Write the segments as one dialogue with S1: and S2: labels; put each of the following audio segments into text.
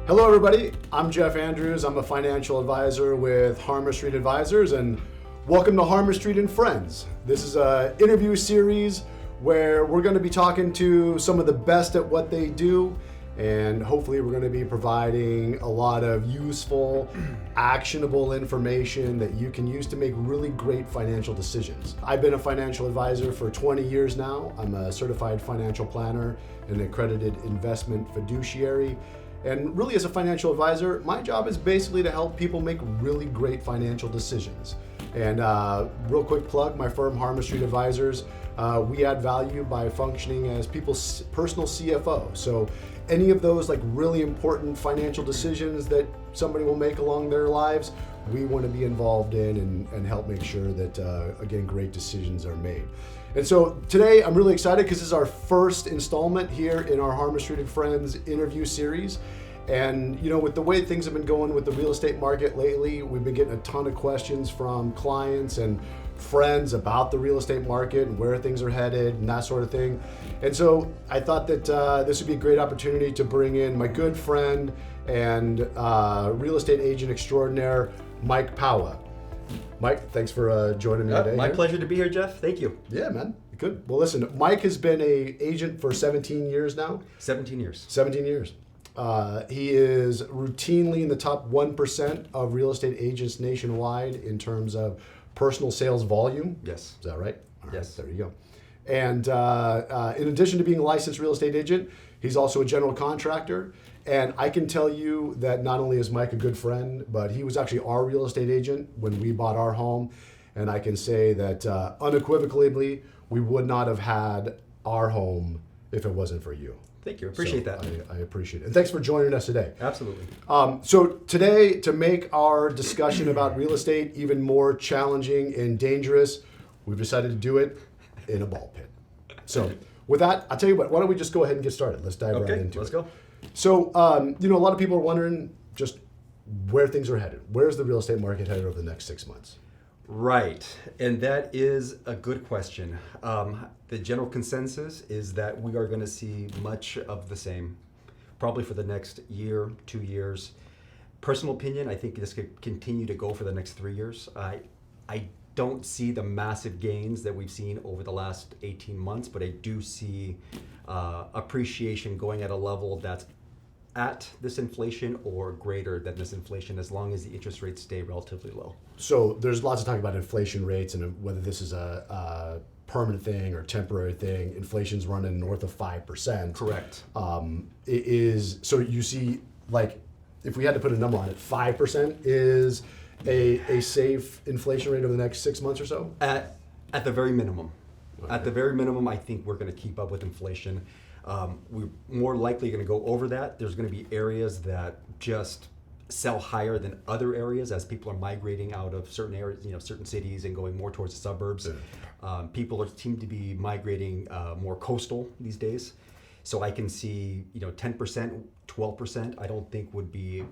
S1: Hello everybody, I'm Jeff Andrews. I'm a financial advisor with Harmon Street Advisors, and welcome to Harmon Street and Friends. This is an interview series where we're going to be talking to some of the best at what they do, and hopefully we're going to be providing a lot of useful, actionable information that you can use to make really great financial decisions. I've been a financial advisor for 20 years now. I'm a certified financial planner and accredited investment fiduciary. And really, as a financial advisor, my job is basically to help people make really great financial decisions. And real quick plug, my firm, Harmon Street Advisors, we add value by functioning as people's personal CFO. So any of those like really important financial decisions that somebody will make along their lives, we want to be involved in and help make sure that, again, great decisions are made. And so today I'm really excited because this is our first installment here in our Harmon Street and Friends interview series. And you know, with the way things have been going with the real estate market lately, we've been getting a ton of questions from clients and friends about the real estate market and where things are headed and that sort of thing. And so I thought that this would be a great opportunity to bring in my good friend and real estate agent extraordinaire, Mike Pahua. Mike, thanks for joining me today.
S2: My pleasure to be here, Jeff. Thank you.
S1: Yeah, man. Good. Well, listen, Mike has been an agent for 17 years now.
S2: 17 years.
S1: 17 years. He is routinely in the top 1% of real estate agents nationwide in terms of personal sales volume.
S2: Yes.
S1: Is that right? All
S2: yes.
S1: Right, there you go. And in addition to being a licensed real estate agent, he's also a general contractor. And I can tell you that not only is Mike a good friend, but he was actually our real estate agent when we bought our home. And I can say that unequivocally, we would not have had our home if it wasn't for you.
S2: Thank you. Appreciate that.
S1: I appreciate it. And thanks for joining us today.
S2: Absolutely.
S1: So today, to make our discussion about real estate even more challenging and dangerous, we've decided to do it in a ball pit. So with that, I'll tell you what, why don't we just go ahead and get started? Let's dive right into it.
S2: Let's go.
S1: So, you know, a lot of people are wondering just where things are headed. Where's the real estate market headed over the next 6 months?
S2: Right. And that is a good question. The general consensus is that we are going to see much of the same, probably for the next year, 2 years. Personal opinion, I think this could continue to go for the next 3 years. I don't see the massive gains that we've seen over the last 18 months, but I do see appreciation going at a level that's at this inflation or greater than this inflation, as long as the interest rates stay relatively low. So
S1: there's lots of talk about inflation rates and whether this is a permanent thing or temporary thing. Inflation's running north of 5%.
S2: Correct.
S1: It is, so you see, like, if we had to put a number on it, 5% is a safe inflation rate over the next 6 months or so?
S2: At the very minimum.
S1: Okay.
S2: At the very minimum, I think we're going to keep up with inflation. We're more likely going to go over that. There's going to be areas that just sell higher than other areas as people are migrating out of certain areas, you know, certain cities and going more towards the suburbs. Yeah. People seem to be migrating more coastal these days. So I can see, you know, 10%, 12%, I don't think would be,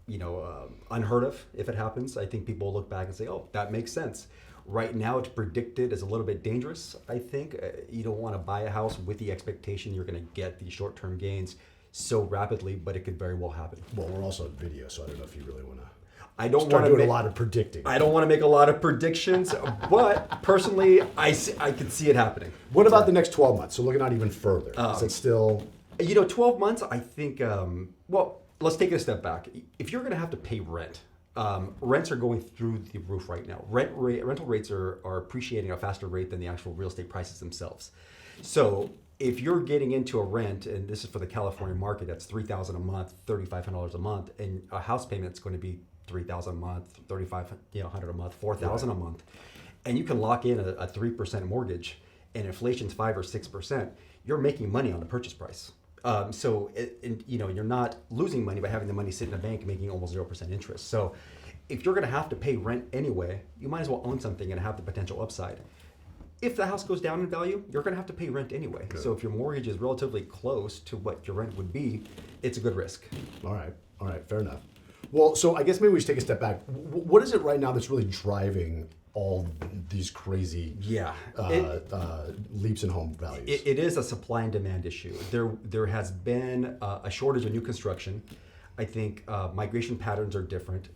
S2: you know, unheard of if it happens. I think people will look back and say, oh, that makes sense. Right now, it's predicted as a little bit dangerous, I think. You don't want to buy a house with the expectation you're going to get the short-term gains so rapidly, but it could very well happen.
S1: Well, we're also on video, so I don't know if you really want to
S2: I don't want to
S1: do a lot of predicting.
S2: I don't want to make a lot of predictions, but personally, I can see it happening.
S1: What about the next 12 months? So looking out even further. Is it still...
S2: You know, 12 months, I think, well, let's take it a step back. If you're going to have to pay rent, rents are going through the roof right now. Rental rates are appreciating at a faster rate than the actual real estate prices themselves. So if you're getting into a rent, and this is for the California market, that's $3,000 a month, $3,500 a month, and a house payment's going to be $3,000 a month, $3,500 a month, $4,000 a month, and you can lock in a 3% mortgage, and inflation's 5 or 6%, you're making money on the purchase price. So you know, you're not losing money by having the money sit in the bank making almost 0% interest. So if you're going to have to pay rent anyway, you might as well own something and have the potential upside. If the house goes down in value, you're going to have to pay rent anyway. Good. So if your mortgage is relatively close to what your rent would be, it's a good risk.
S1: All right, fair enough. Well, so I guess maybe we should take a step back. What is it right now that's really driving all these crazy leaps in home values?
S2: It is a supply and demand issue. There has been a shortage of new construction. I think migration patterns are different.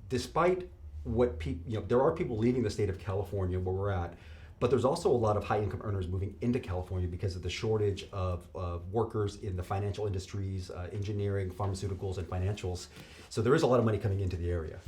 S2: Despite what people, there are people leaving the state of California where we're at, but there's also a lot of high income earners moving into California because of the shortage of workers in the financial industries, engineering, pharmaceuticals, and financials. So there is a lot of money coming into the area.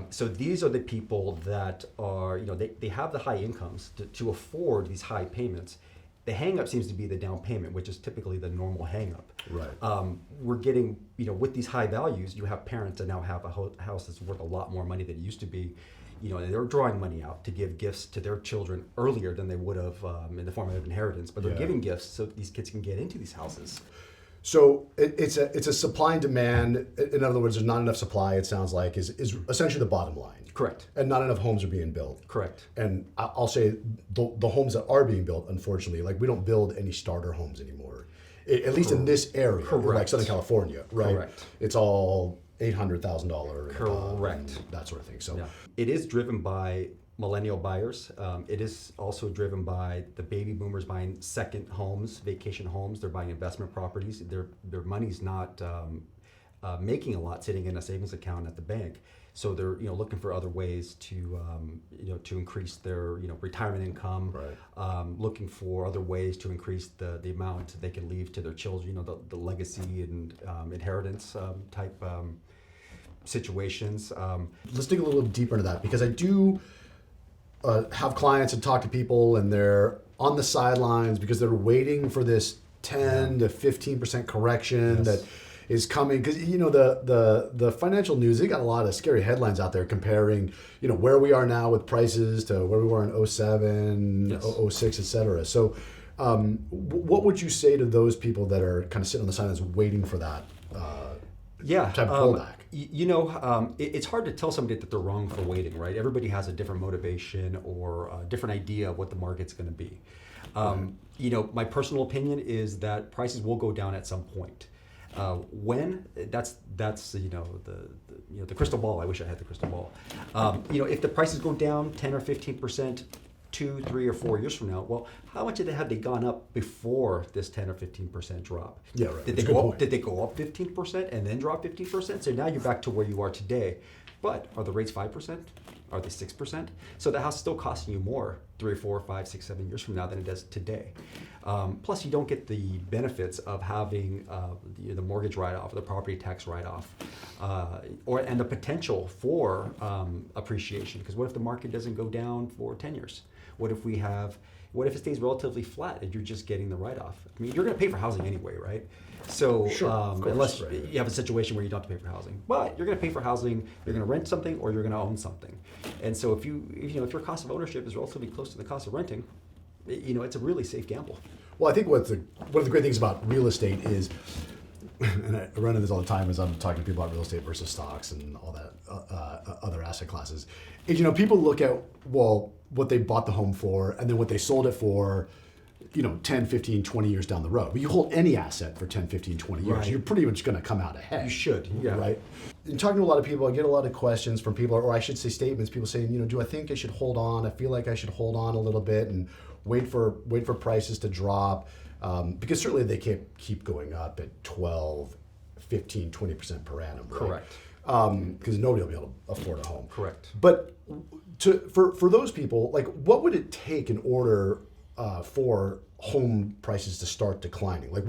S2: So these are the people that are, they have the high incomes to afford these high payments. The hang-up seems to be the down payment, which is typically the normal hang-up.
S1: Right.
S2: We're getting, with these high values, you have parents that now have a house that's worth a lot more money than it used to be. And they're drawing money out to give gifts to their children earlier than they would have in the form of inheritance. But they're giving gifts so these kids can get into these houses.
S1: So it's a supply and demand. In other words, there's not enough supply. It sounds like is essentially the bottom line.
S2: Correct.
S1: And not enough homes are being built.
S2: Correct.
S1: And I'll say the homes that are being built, unfortunately, like we don't build any starter homes anymore, at least in this area, like Southern California, right?
S2: Correct.
S1: It's all $800,000.
S2: Correct.
S1: That sort of thing. So
S2: it is driven by millennial buyers. It is also driven by the baby boomers buying second homes, vacation homes. They're buying investment properties. Their money's not making a lot sitting in a savings account at the bank. So they're looking for other ways to to increase their retirement income.
S1: Right.
S2: Looking for other ways to increase the amount they can leave to their children. The legacy and inheritance type situations.
S1: Let's dig a little deeper into that because I do have clients and talk to people and they're on the sidelines because they're waiting for this 10 to 15% correction that is coming because the financial news, they got a lot of scary headlines out there comparing where we are now with prices to where we were in 07, 06, etc. So what would you say to those people that are kind of sitting on the sidelines waiting for that type of pullback?
S2: It's hard to tell somebody that they're wrong for waiting, right? Everybody has a different motivation or a different idea of what the market's going to be. My personal opinion is that prices will go down at some point. When that's the crystal ball. I wish I had the crystal ball. If the prices go down 10 or 15%, 2, 3, or 4 years from now, well, how much had they gone up before this 10 or 15% drop?
S1: Yeah, right.
S2: Did they go up? Did they go up 15% and then drop 15%? So now you're back to where you are today. But are the rates 5%? Are they 6%? So the house is still costing you more 3, 4, 5, 6, 7 years from now than it does today. Plus, you don't get the benefits of having the mortgage write-off, or the property tax write-off, and the potential for appreciation. Because what if the market doesn't go down for 10 years? What if it stays relatively flat and you're just getting the write-off? I mean, you're going to pay for housing anyway, right? So unless you have a situation where you don't have to pay for housing, but you're going to pay for housing, you're going to rent something, or you're going to own something. And so if your cost of ownership is relatively close to the cost of renting, it's a really safe gamble.
S1: Well, I think one of the great things about real estate is, and I run into this all the time as I'm talking to people about real estate versus stocks and all that other asset classes, is people look at what they bought the home for and then what they sold it for 10, 15, 20 years down the road. But you hold any asset for 10, 15, 20 years, you're pretty much going to come out ahead.
S2: You should, yeah.
S1: Right? In talking to a lot of people, I get a lot of questions from people, or I should say statements, people saying, do I think I should hold on? I feel like I should hold on a little bit and wait for prices to drop. Because certainly they can't keep going up at 12, 15, 20% per annum. Right?
S2: Correct.
S1: Because nobody will be able to afford a home.
S2: Correct.
S1: But for those people, like, what would it take in order for home prices to start declining? Like,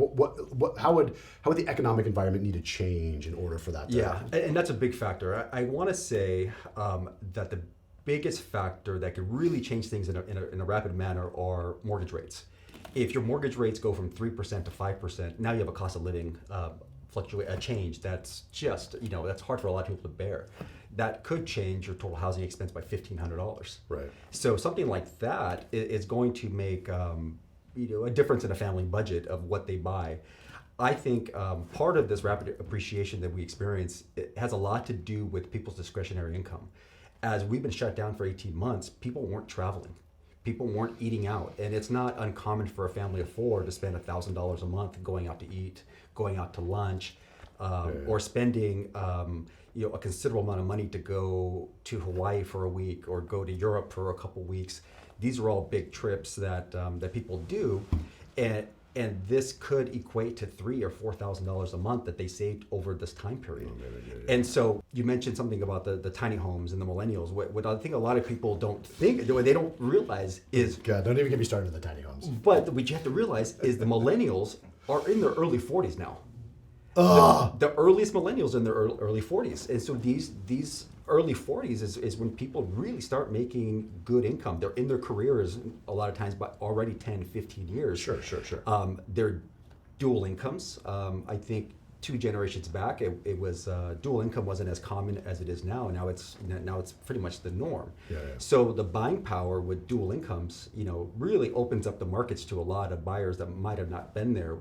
S1: how would the economic environment need to change in order for that to happen?
S2: And that's a big factor. I want to say that the biggest factor that could really change things in a rapid manner are mortgage rates. If your mortgage rates go from 3% to 5%, now you have a cost of living change that's just, that's hard for a lot of people to bear. That could change your total housing expense by $1,500.
S1: Right.
S2: So something like that is going to make a difference in a family budget of what they buy. I think part of this rapid appreciation that we experience, it has a lot to do with people's discretionary income. As we've been shut down for 18 months, people weren't traveling. People weren't eating out. And it's not uncommon for a family of 4 to spend $1,000 a month going out to eat, going out to lunch, or spending a considerable amount of money to go to Hawaii for a week or go to Europe for a couple weeks. These are all big trips that people do. And And this could equate to $3,000 or $4,000 a month that they saved over this time period. And so you mentioned something about the tiny homes and the millennials. What I think a lot of people don't think, what they don't realize is...
S1: God, don't even get me started with the tiny homes.
S2: But what you have to realize is the millennials are in their early 40s now. The earliest millennials in their early 40s. And so these early 40s is when people really start making good income. They're in their careers a lot of times by already 10, 15 years.
S1: Sure.
S2: They're dual incomes. I think 2 generations back, it was dual income wasn't as common as it is now. Now it's pretty much the norm.
S1: Yeah.
S2: So the buying power with dual incomes, really opens up the markets to a lot of buyers that might have not been there,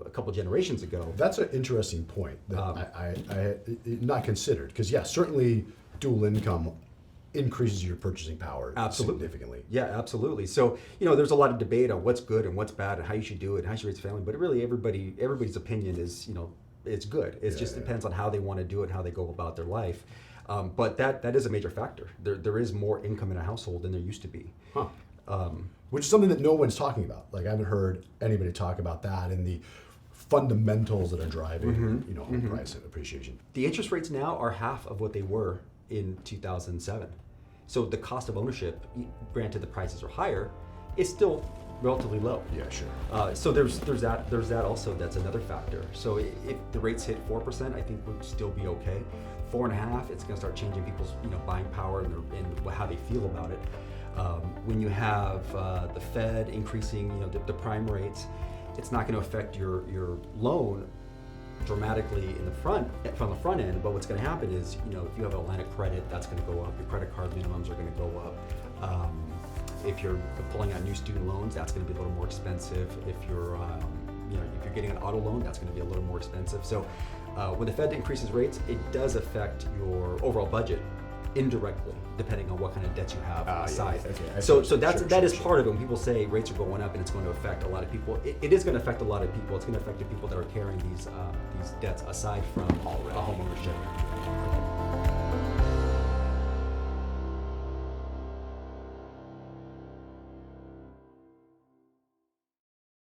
S2: a couple generations ago.
S1: That's an interesting point that I had not considered, because certainly dual income increases your purchasing power significantly.
S2: Yeah, absolutely. So, there's a lot of debate on what's good and what's bad and how you should do it and how you should raise a family, but really everybody's opinion is, it's good. It just depends on how they want to do it and how they go about their life. But that is a major factor. There is more income in a household than there used to be.
S1: Which is something that no one's talking about. Like, I haven't heard anybody talk about that and the fundamentals that are driving, home price appreciation.
S2: The interest rates now are half of what they were in 2007. So the cost of ownership, granted the prices are higher, is still relatively low.
S1: Yeah, sure.
S2: So there's that also. That's another factor. So if the rates hit 4%, I think we'd still be okay. 4.5%, it's going to start changing people's buying power and how they feel about it. When you have the Fed increasing the prime rates, it's not going to affect your loan dramatically from the front end, but what's going to happen is, if you have a line of credit, that's going to go up. Your credit card minimums are going to go up. If you're pulling out new student loans, that's going to be a little more expensive. If you're, if you're getting an auto loan, that's going to be a little more expensive. So, when the Fed increases rates, it does affect your overall budget indirectly, depending on what kind of debts you have on the side. So that is part of it. When people say rates are going up and it's going to affect a lot of people, it is going to affect a lot of people. It's going to affect the people that are carrying these debts aside from home ownership.